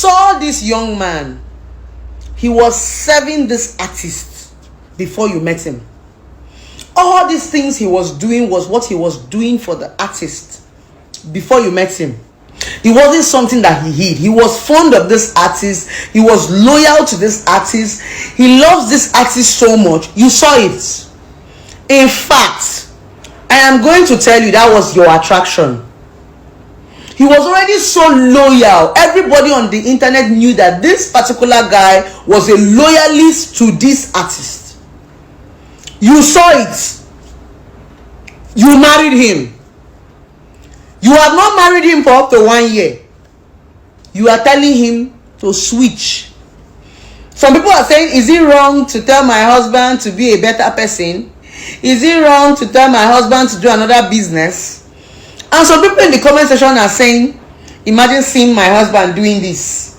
saw this young man. He was serving this artist before you met him. All these things he was doing was what he was doing for the artist before you met him. It wasn't something that he hid. He was fond of this artist. He was loyal to this artist. He loves this artist so much. You saw it. In fact, I am going to tell you that was your attraction. He was already so loyal. Everybody on the internet knew that this particular guy was a loyalist to this artist. You saw it. You married him. You have not married him for up to 1 year. You are telling him to switch. Some people are saying, is it wrong to tell my husband to be a better person? Is it wrong to tell my husband to do another business? And some people in the comment section are saying, imagine seeing my husband doing this.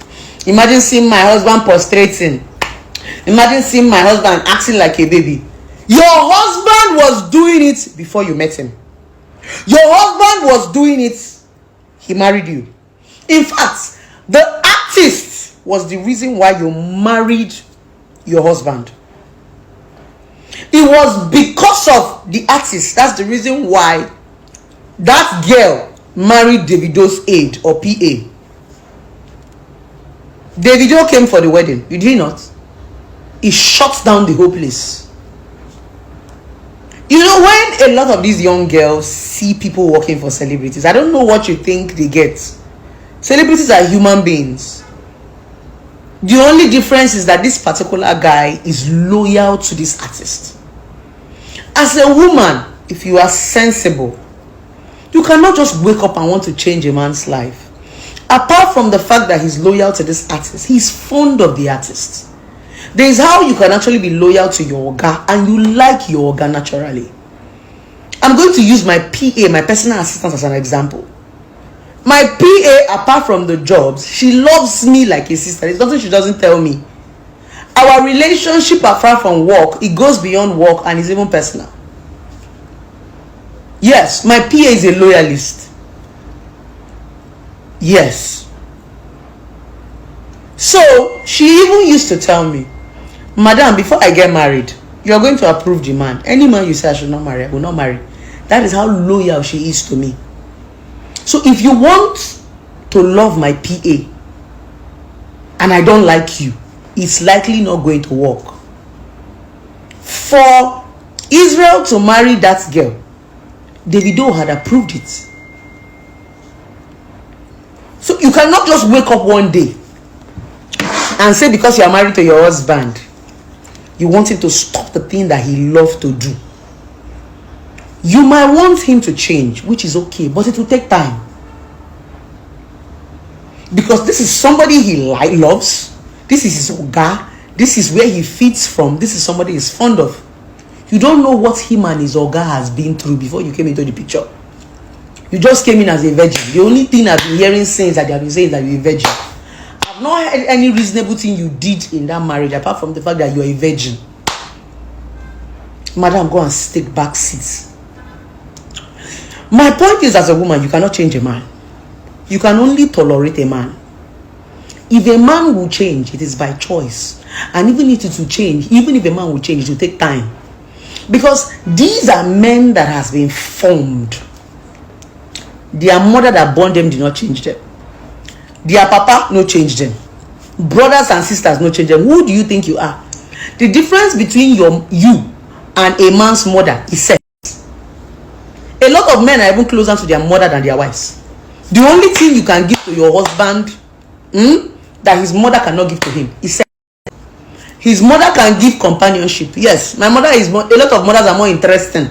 Imagine seeing my husband prostrating. Imagine seeing my husband acting like a baby. Your husband was doing it before you met him. Your husband was doing it. He married you. In fact, the artist was the reason why you married your husband. It was because of the artist. That's the reason why that girl married Davido's aide or PA. Davido came for the wedding. Did he not? He shut down the whole place. You know, when a lot of these young girls see people working for celebrities, I don't know what you think they get. Celebrities are human beings. The only difference is that this particular guy is loyal to this artist. As a woman, if you are sensible, you cannot just wake up and want to change a man's life. Apart from the fact that he's loyal to this artist, he's fond of the artist. There is how you can actually be loyal to your oga and you like your oga naturally. I'm going to use my PA, my personal assistant, as an example. My PA, apart from the jobs, she loves me like a sister. It's nothing she doesn't tell me. Our relationship apart from work, it goes beyond work and is even personal. Yes, my PA is a loyalist. Yes. So, she even used to tell me, Madam, before I get married, you are going to approve the man. Any man you say I should not marry, I will not marry. That is how loyal she is to me. So if you want to love my PA and I don't like you, it's likely not going to work. For Israel to marry that girl, Davido had approved it. So you cannot just wake up one day and say because you are married to your husband, you want him to stop the thing that he loves to do. You might want him to change, which is okay, but it will take time. Because this is somebody he loves. This is his oga. This is where he fits from. This is somebody he's fond of. You don't know what him and his oga has been through before you came into the picture. You just came in as a virgin. The only thing I've been hearing since that they have been saying is that you're a virgin. I've not heard any reasonable thing you did in that marriage apart from the fact that you're a virgin. Madam, go and take back seats. My point is, as a woman, you cannot change a man. You can only tolerate a man. If a man will change, it is by choice. And even if it will change, even if a man will change, it will take time. Because these are men that has been formed. Their mother that born them did not change them. Their papa no change them. Brothers and sisters no change them. Who do you think you are? The difference between you and a man's mother is sex. A lot of men are even closer to their mother than their wives. The only thing you can give to your husband that his mother cannot give to him is sex. His mother can give companionship. Yes, my mother is more, a lot of mothers are more interesting.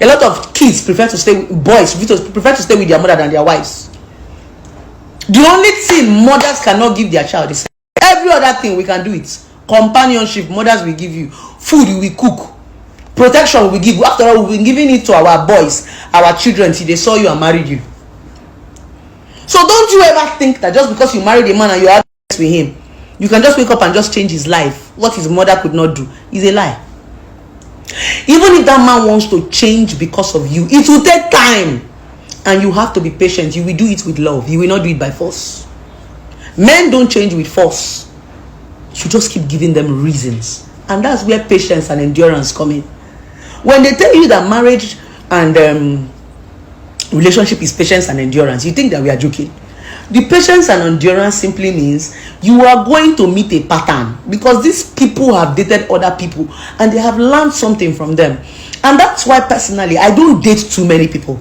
A lot of kids prefer to stay with boys, prefer to stay with their mother than their wives. The only thing mothers cannot give their child is sex. Every other thing we can do it. Companionship, mothers will give you. Food we will cook. Protection we will give you. After all, we've been giving it to our boys, our children, till they saw you and married you. So don't you ever think that just because you married a man and you have sex with him, you can just wake up and just change his life. What his mother could not do is a lie. Even if that man wants to change because of you, it will take time. And you have to be patient. You will do it with love. You will not do it by force. Men don't change with force. You just keep giving them reasons, and that's where patience and endurance come in. When they tell you that marriage and relationship is patience and endurance, you think that we are joking. The patience and endurance simply means you are going to meet a pattern, because these people have dated other people and they have learned something from them. And that's why personally I don't date too many people.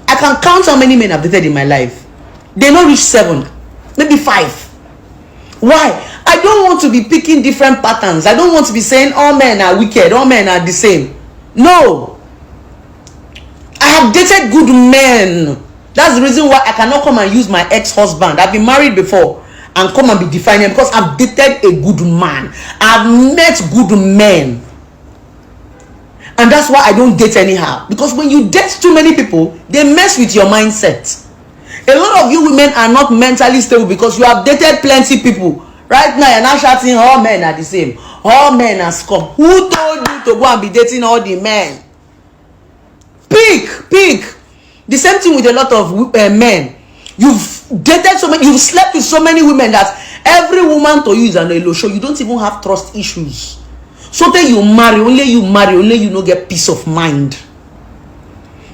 I can count how many men I've dated in my life. They don't reach 7, maybe 5. Why? I don't want to be picking different patterns. I don't want to be saying all men are wicked, all men are the same. No. I have dated good men. That's the reason why I cannot come and use my ex-husband. I've been married before and come and be defining, because I've dated a good man. I've met good men. And that's why I don't date anyhow. Because when you date too many people, they mess with your mindset. A lot of you women are not mentally stable because you have dated plenty people. Right now, you're not shouting all men are the same. All men are scum. Who told you to go and be dating all the men? Pick. The same thing with a lot of men. You've dated so many, you've slept with so many women that every woman to you is an elo show. You don't even have trust issues. So then you marry, only you don't get peace of mind.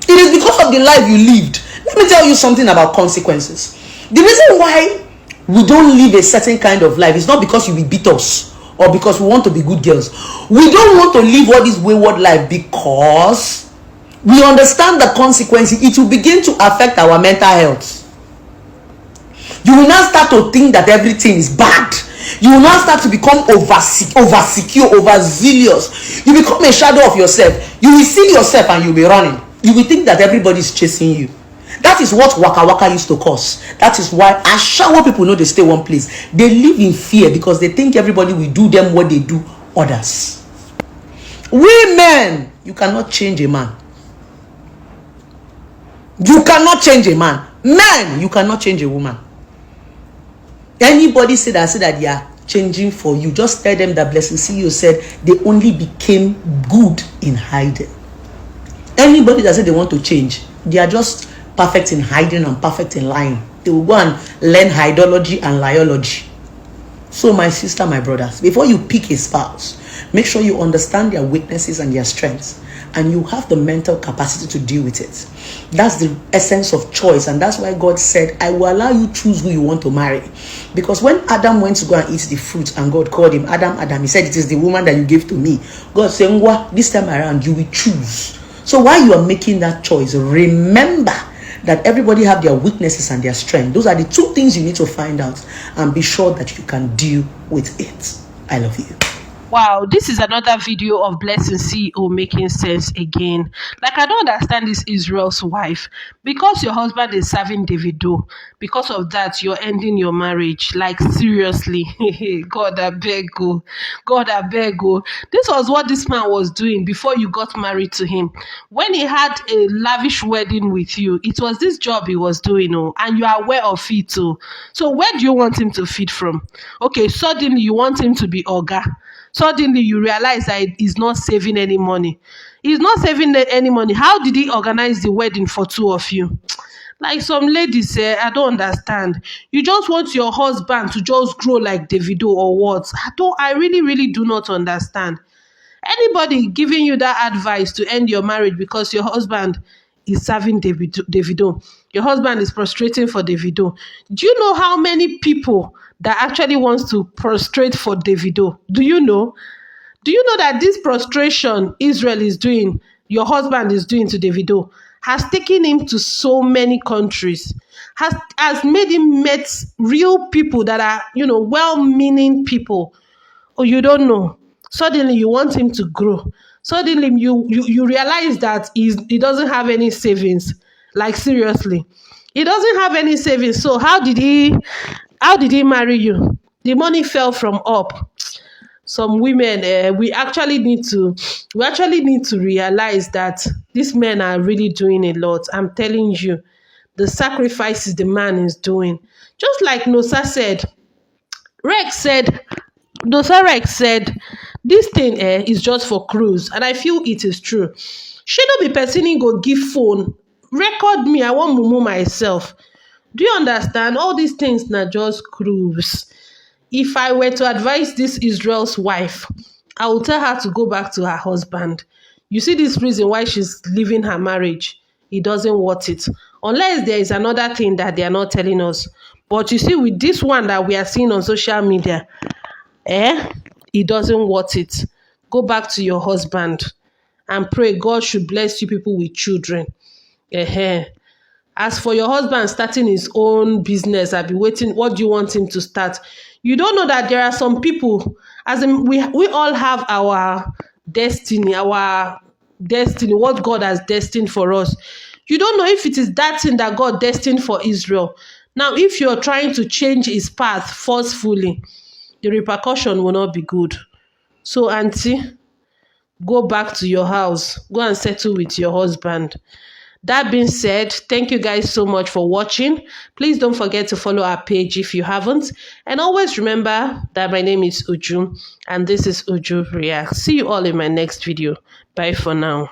It is because of the life you lived. Let me tell you something about consequences. The reason why we don't live a certain kind of life is not because you will beat us or because we want to be good girls. We don't want to live all this wayward life because we understand the consequences. It will begin to affect our mental health. You will now start to think that everything is bad. You will now start to become over secure, overzealous. You become a shadow of yourself. You will see yourself and you'll be running. You will think that everybody is chasing you. That is what waka waka used to cause. That is why Ashawo people know they stay one place. They live in fear because they think everybody will do them what they do others. Women, you cannot change a man. You cannot change a man. Men, you cannot change a woman. Anybody say that they are changing for you, just tell them that Blessing CEO said they only became good in hiding. Anybody that said they want to change, they are just perfect in hiding and perfect in lying. They will go and learn hydology and liology. So my sister, my brothers, before you pick a spouse, make sure you understand their weaknesses and their strengths, and you have the mental capacity to deal with it. That's the essence of choice, and that's why God said, I will allow you choose who you want to marry. Because when Adam went to go and eat the fruit and God called him, Adam, he said, it is the woman that you gave to me. God said, Ngwa, this time around you will choose. So while you are making that choice, remember that everybody have their weaknesses and their strength. Those are the two things you need to find out, and be sure that you can deal with it. I love you. Wow, this is another video of Blessing CEO making sense again. Like, I don't understand this Israel's wife. Because your husband is serving Davido, because of that, you're ending your marriage. Like, seriously. God, I beg you. God, I beg you. This was what this man was doing before you got married to him. When he had a lavish wedding with you, it was this job he was doing, oh, and you are aware of it too. So where do you want him to feed from? Okay, suddenly you want him to be Oga. Suddenly you realize that he's not saving any money. He's not saving any money. How did he organize the wedding for two of you? Like some ladies say, I don't understand. You just want your husband to just grow like Davido or what? I really do not understand. Anybody giving you that advice to end your marriage because your husband is serving Davido, your husband is prostrating for Davido. Do you know how many people that actually wants to prostrate for Davido? Do you know? Do you know that this prostration Israel is doing, your husband is doing to Davido, has taken him to so many countries, has made him meet real people that are, well-meaning people. Oh, you don't know. Suddenly you want him to grow. Suddenly you realize that he doesn't have any savings. Like, seriously. He doesn't have any savings. So how did he marry you? The money fell from up. Some women, we actually need to realize that these men are really doing a lot. I'm telling you, the sacrifices the man is doing. Just like Nosa said, Nosa Rex said, this thing is just for cruise, and I feel it is true. She no be person go give phone, record me, I want mumu myself. Do you understand? All these things na just cruise. If I were to advise this Israel's wife, I would tell her to go back to her husband. You see this reason why she's leaving her marriage. He doesn't want it. Unless there is another thing that they are not telling us. But you see, with this one that we are seeing on social media, he doesn't want it. Go back to your husband and pray God should bless you people with children. As for your husband starting his own business, I'll be waiting. What do you want him to start? You don't know that there are some people, as in we all have our destiny, what God has destined for us. You don't know if it is that thing that God destined for Israel. Now, if you're trying to change his path forcefully, the repercussion will not be good. So, auntie, go back to your house. Go and settle with your husband. That being said, thank you guys so much for watching. Please don't forget to follow our page if you haven't. And always remember that my name is Uju and this is Uju React. See you all in my next video. Bye for now.